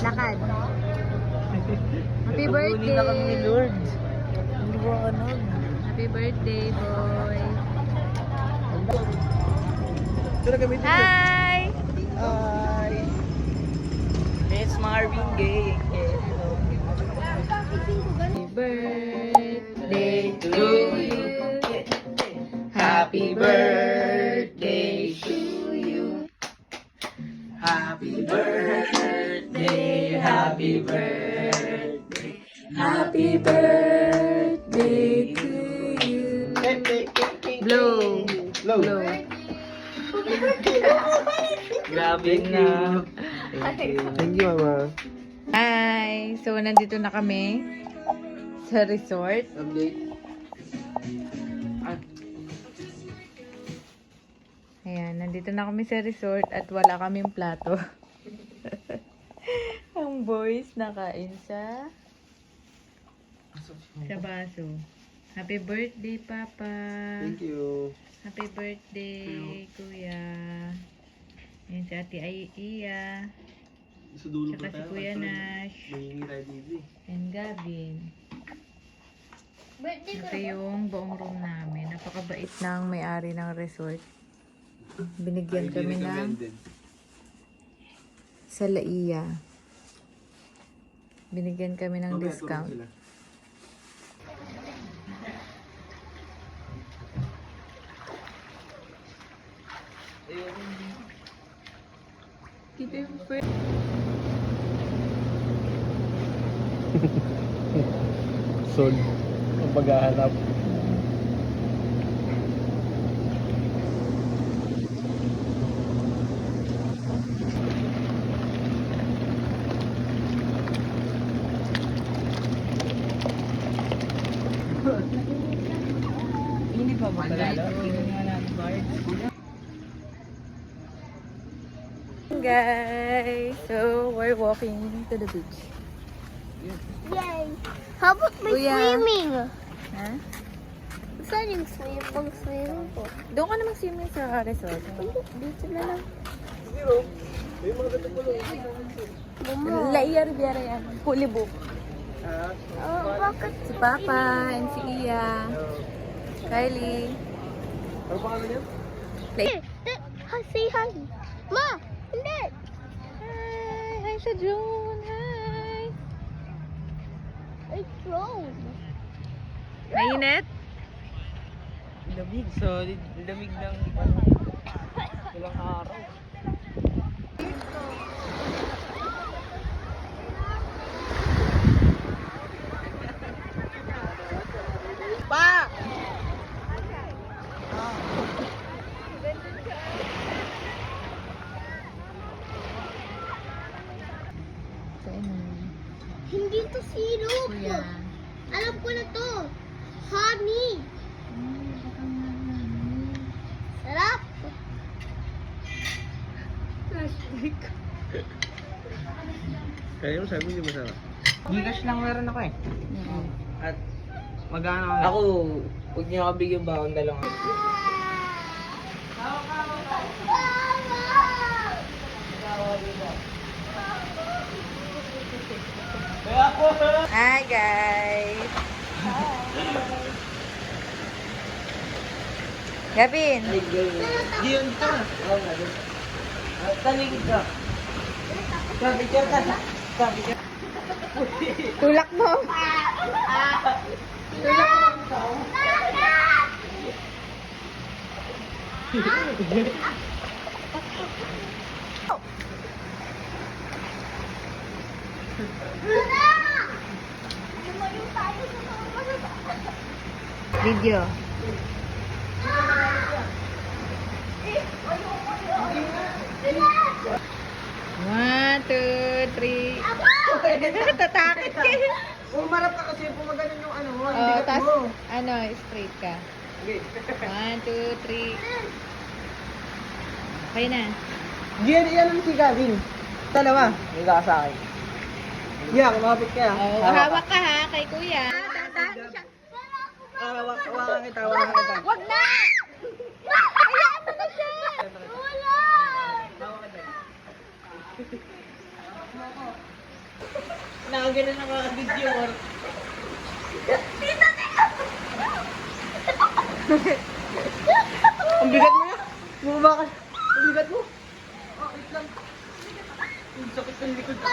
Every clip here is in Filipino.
Lakad. Happy Paguli na kami ni birthday! Lord. Hindi ko ano. Happy birthday, boy! Sino gamitin mo? Hi! Hi! It's Marvin Gaye. Happy birthday to you! Happy birthday to you. Happy birthday, happy birthday, happy birthday to you. Blow! Blow. Blow! Grabe na. Thank you, Mama. Hi! So, nandito na kami sa resort. Update. Ayan, nandito na kami sa resort at wala kaming plato. Ang boys nakain sa baso. Happy birthday, Papa! Thank you. Happy birthday, Kuya! Ayan si Ate Iya. Sa dulo Tsaka si Kuya Nash. Mahingi tayo dito. And Gavin. Ito yung buong room namin. Napakabait ng may-ari ng resort. Binigyan kami ng sa Laiya. Binigyan kami ng discount. Kita yung first. Sol. Ang paghahanap. Ini pa ba lalo? Guys, so we're walking to the beach. Yay! How about my Kuya. swimming? Ha? Saan yung swimming ko? Doon ka na mag-swimming sa resort. Dito na lang. Laiya Riviera yan. Fully booked. Oh, bakit? Si Papa and si Iya. Kylie. Ano pangalan niya? Say hi. Ma! Hindi! Hi! Hi sa June! Hi! It's wrong. Mainit? Lamig. Solid. Lamig ng ilang araw. Pa! Hindi to syrup. Kuya. Alam ko na to. Honey. Sarap. Plastic. Kaya mo sabi niyo masarap. Gcash lang meron ako eh. At magkano ako? Ako, huwag niyo ako bigyan ba akong dalawang. Hi guys! Gavin! Diyon ka. Oo nga din. Taligid ka. Sabi ka ka. Sabi ka. Tulak mo! Tulak mo! Video. One, two, three. Tatakot ka. Umarap ka kasi kung maganon yung ano mo, Oh, hindi ka tas, mo. ano, straight ka. Okay. One, two, three. Okay na. Gian, iyan ang si Gavin. Dalawa. Hindi ka sa akin. Yeah, kumapit ka. Oh, hawak ka ha, kay kuya. Hawakan kita, hawakan kita. Wag na! Hayaan mo na siya! Wala! Hawakan kita. ganun nakaka-video or... Ang bigat mo na. Bumaba ka. Ang bigat mo. Oh, wait lang. Ang sakit ng likod ko.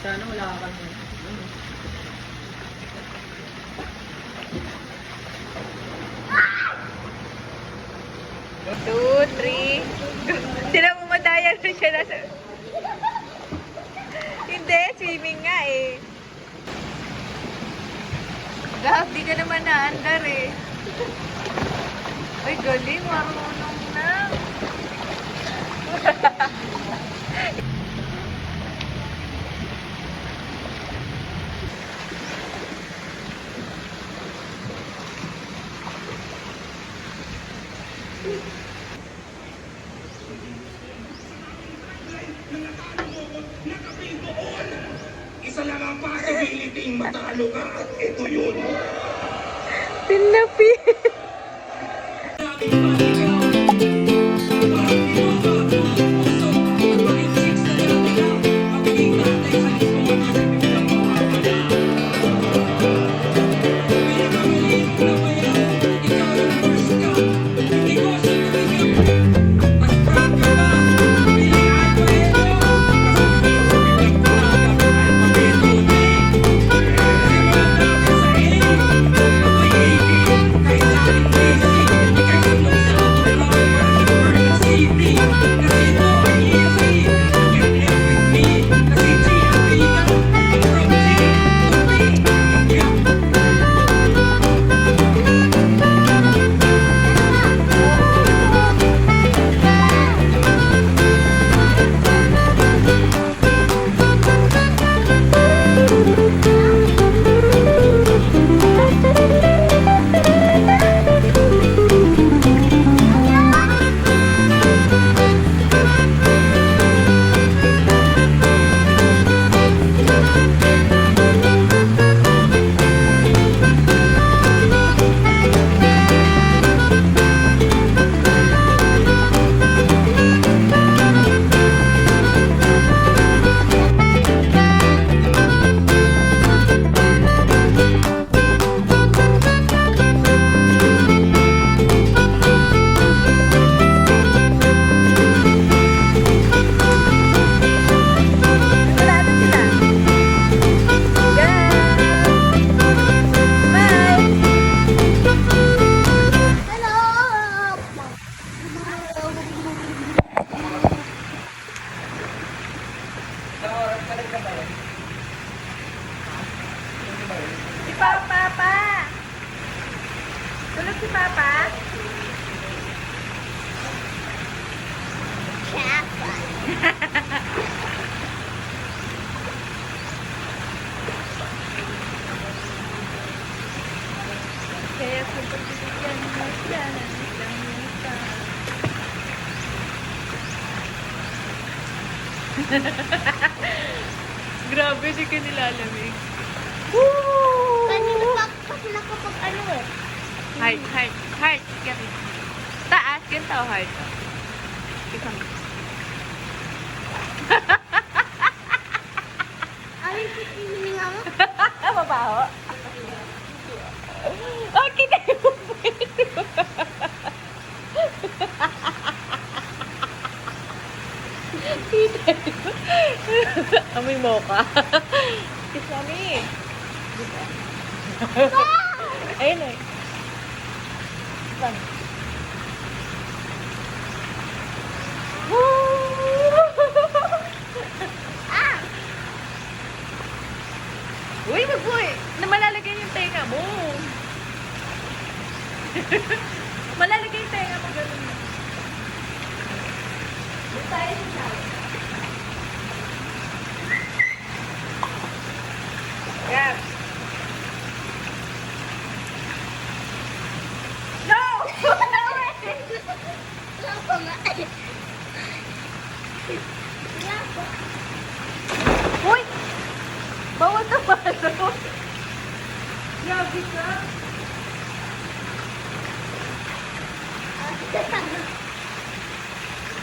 Sana wala ka kami. 2, 3. Sila bumadaya na siya nasa... Hindi, swimming nga eh. Gahap, di ka naman naandar eh. Ay, galing, marunong na. Isa lang ang possibility matalo ka at ito yun. Tinapi. Si Papa pa! Tulog si Papa? Kaya kung pagbibigyan mo siya ng isang musa. Grabe, di ka nilalamig. Kanina pa kasi nakapag ano eh. Heart, heart, heart. Ganun. Taas, ganito, heart. Isang. Ano yung hininga mo? Mabaho. Okay na yung amoy mocha. Kiss mommy. Ayun eh. Saan? Ah! Uy, mag-uy! Na malalagay yung tenga mo. Malalagay yung tenga mo, gano'n. Doon tayo sa shower. Yes. No! Wala pa nga. Wala pa. Uy! Bawal na palo. Grabe ka.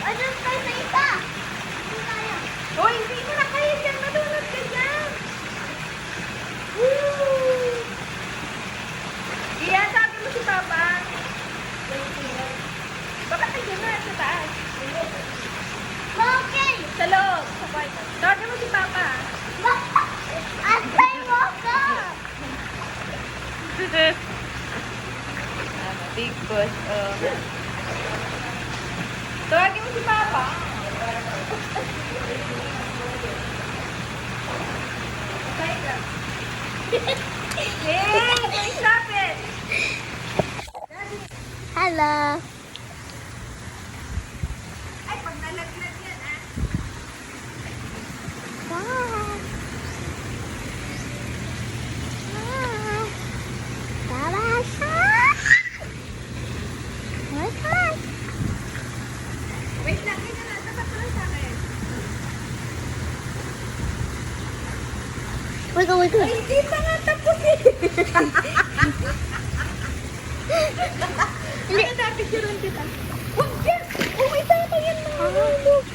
Ano tayo sa isa? Hindi tayo. Oh, hindi mo na kayo dyan. Madunod ka dyan. Woo! Iya, sabi mo si Papa. Baka tayo na sa taas. Okay. Sa loob. Sa kwarto. Tawagin mo si Papa. Atay mo ka. Big boss. Oh. Tawagin mo si Papa. Say ka. Hey! Stop it! Hello. Ay, pag nalaglag yan, ah. Wow. Wow. Tabasa. What's that? Wait lang, ganyan na. Dapat pala sa akin. Wiggle, wiggle. Ay, hindi pa nga tapos eh. Hindi. Ano natin siya kita? Huwag yan! Uwi sa akin yan, mahulog.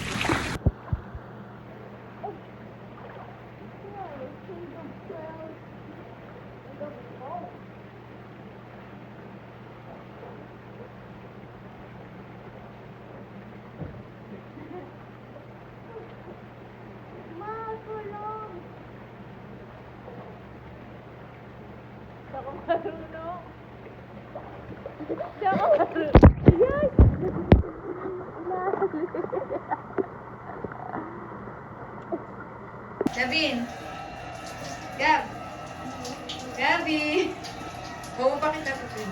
Gabin! Gab! Gabi! Oo, bakit dapat yun?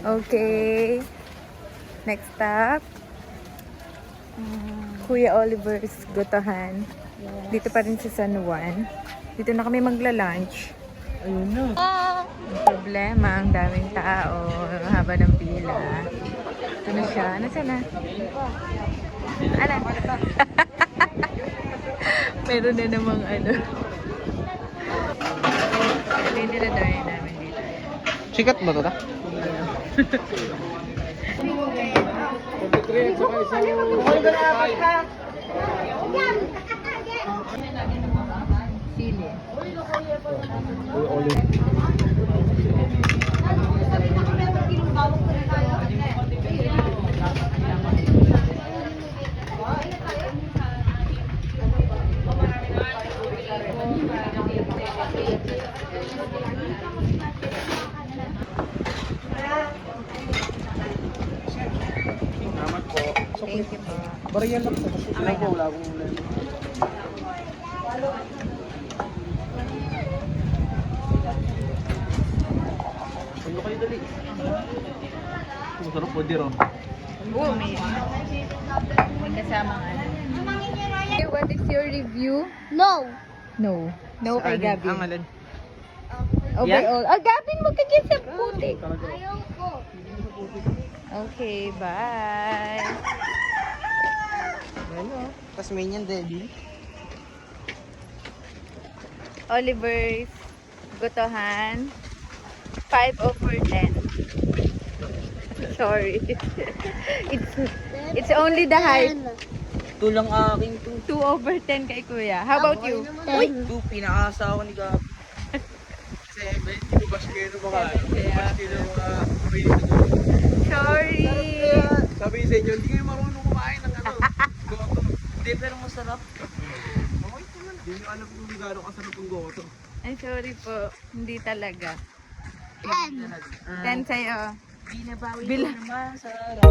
Okay. Next stop. Kuya Oliver's Gotohan. Dito pa rin sa San Juan. Dito na kami magla-lunch. Ayun na. Ang problema, ang daming tao. Ang haba ng pila. Ito na siya. Nasaan na? Ala. Meron na namang ano. Ito yung dinadayan namin dito. Sikat ba ito? Sili. Salamat po. Thank you po. Bariyan lang po. Wala po, wala akong ulan. Ano kayo dali? Masarap po, Diro. Oo, may kasamang ano. What is your review? No. No. No kay Gabi. Ang alin? Overall. Ah, Gabi, magkagit sa putik. Ayaw ko. Okay, bye. Ano? Tasmanian Devil. Oliver's Gotohan. 5 over 10. Sorry. It's only the height. Tulang aking to. 2 over 10 kay kuya. How about you? Uy, pinakasa ako ni Gabi. Kasi, hindi ba siya kayo mga, Sorry. sabi sa inyo, hindi kayo marunong kumain ng ano. Goto. Hindi, pero masarap. Okay naman. Hindi nyo alam kung gano'ng kasarap yung goto. Ay, sorry po. Hindi talaga. 10 sa'yo. Binabawi Bila- ko naman, sarap.